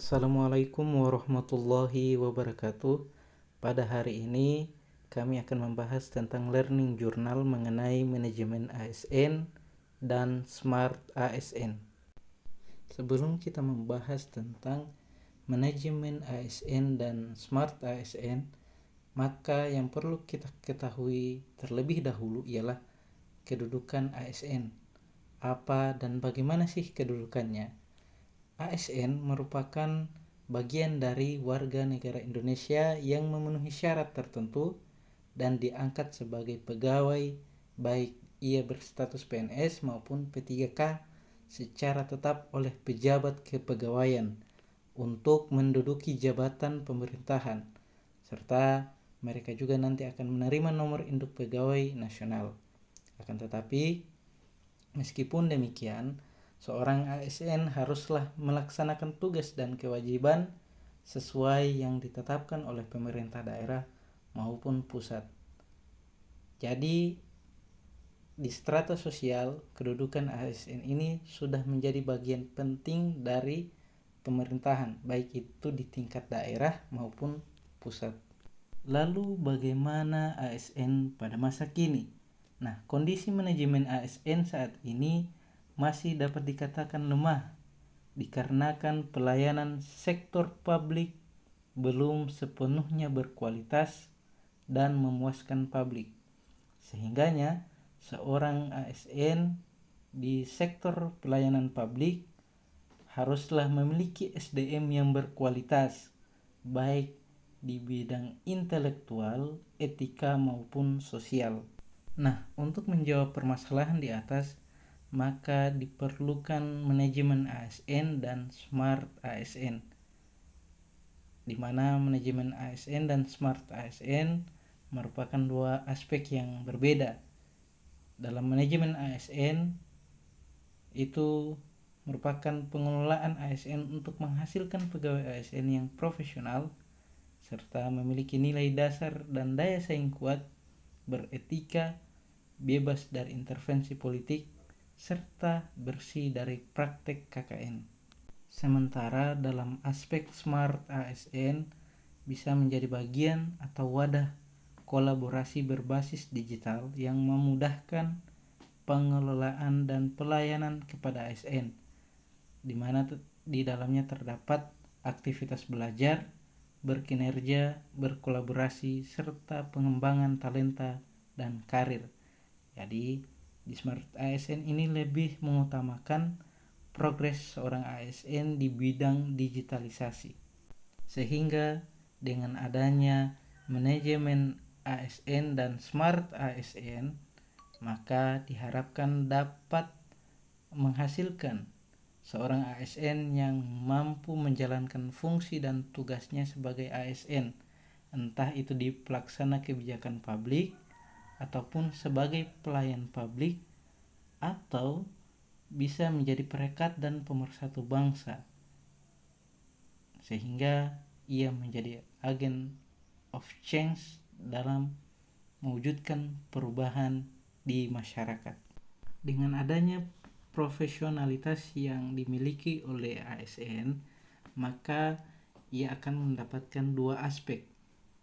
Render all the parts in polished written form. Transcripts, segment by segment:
Assalamualaikum warahmatullahi wabarakatuh. Pada hari ini kami akan membahas tentang learning journal mengenai manajemen ASN dan Smart ASN. Sebelum kita membahas tentang manajemen ASN dan Smart ASN, maka yang perlu kita ketahui terlebih dahulu ialah kedudukan ASN. Apa dan bagaimana sih kedudukannya? ASN merupakan bagian dari warga negara Indonesia yang memenuhi syarat tertentu dan diangkat sebagai pegawai baik ia berstatus PNS maupun P3K secara tetap oleh pejabat kepegawaian untuk menduduki jabatan pemerintahan, serta mereka juga nanti akan menerima nomor induk pegawai nasional. Akan tetapi, meskipun demikian, seorang ASN haruslah melaksanakan tugas dan kewajiban sesuai yang ditetapkan oleh pemerintah daerah maupun pusat. Jadi, di strata sosial, kedudukan ASN ini sudah menjadi bagian penting dari pemerintahan, baik itu di tingkat daerah maupun pusat. Lalu bagaimana ASN pada masa kini? Nah, kondisi manajemen ASN saat ini masih dapat dikatakan lemah dikarenakan pelayanan sektor publik belum sepenuhnya berkualitas dan memuaskan publik. Sehingganya seorang ASN di sektor pelayanan publik haruslah memiliki SDM yang berkualitas, baik di bidang intelektual, etika maupun sosial. Nah, untuk menjawab permasalahan di atas, maka diperlukan manajemen ASN dan Smart ASN, di mana manajemen ASN dan Smart ASN merupakan dua aspek yang berbeda. Dalam manajemen ASN itu merupakan pengelolaan ASN untuk menghasilkan pegawai ASN yang profesional serta memiliki nilai dasar dan daya saing kuat, beretika, bebas dari intervensi politik, serta bersih dari praktek KKN. Sementara dalam aspek Smart ASN bisa menjadi bagian atau wadah kolaborasi berbasis digital yang memudahkan pengelolaan dan pelayanan kepada ASN, di mana di dalamnya terdapat aktivitas belajar, berkinerja, berkolaborasi, serta pengembangan talenta dan karir. Jadi, di Smart ASN ini lebih mengutamakan progres seorang ASN di bidang digitalisasi. Sehingga dengan adanya manajemen ASN dan Smart ASN, maka diharapkan dapat menghasilkan seorang ASN yang mampu menjalankan fungsi dan tugasnya sebagai ASN, entah itu di pelaksana kebijakan publik ataupun sebagai pelayan publik, atau bisa menjadi perekat dan pemersatu bangsa, sehingga ia menjadi agen of change dalam mewujudkan perubahan di masyarakat. Dengan adanya profesionalitas yang dimiliki oleh ASN, maka ia akan mendapatkan dua aspek,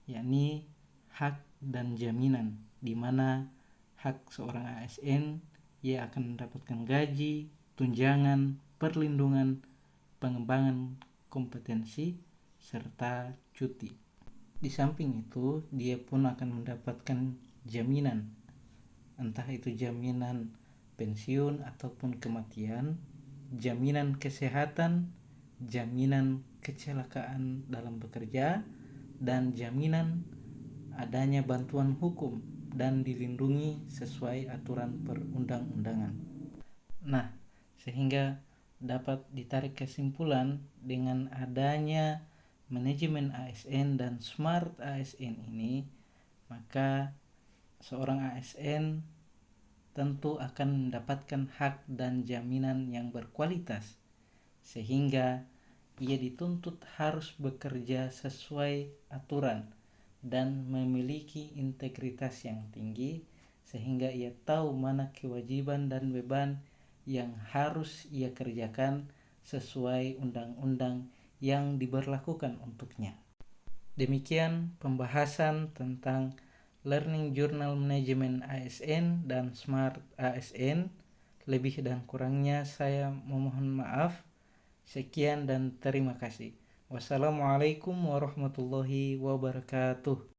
yakni hak dan jaminan, di mana hak seorang ASN ia akan mendapatkan gaji, tunjangan, perlindungan, pengembangan kompetensi, serta cuti. Di samping itu, dia pun akan mendapatkan jaminan, entah itu jaminan pensiun ataupun kematian, jaminan kesehatan, jaminan kecelakaan dalam bekerja, dan jaminan adanya bantuan hukum dan dilindungi sesuai aturan perundang-undangan. Nah, sehingga dapat ditarik kesimpulan dengan adanya manajemen ASN dan Smart ASN ini, maka seorang ASN tentu akan mendapatkan hak dan jaminan yang berkualitas, sehingga ia dituntut harus bekerja sesuai aturan dan memiliki integritas yang tinggi, sehingga ia tahu mana kewajiban dan beban yang harus ia kerjakan sesuai undang-undang yang diberlakukan untuknya. Demikian pembahasan tentang Learning Journal Management ASN dan Smart ASN. Lebih dan kurangnya saya memohon maaf. Sekian dan terima kasih. Wassalamualaikum warahmatullahi wabarakatuh.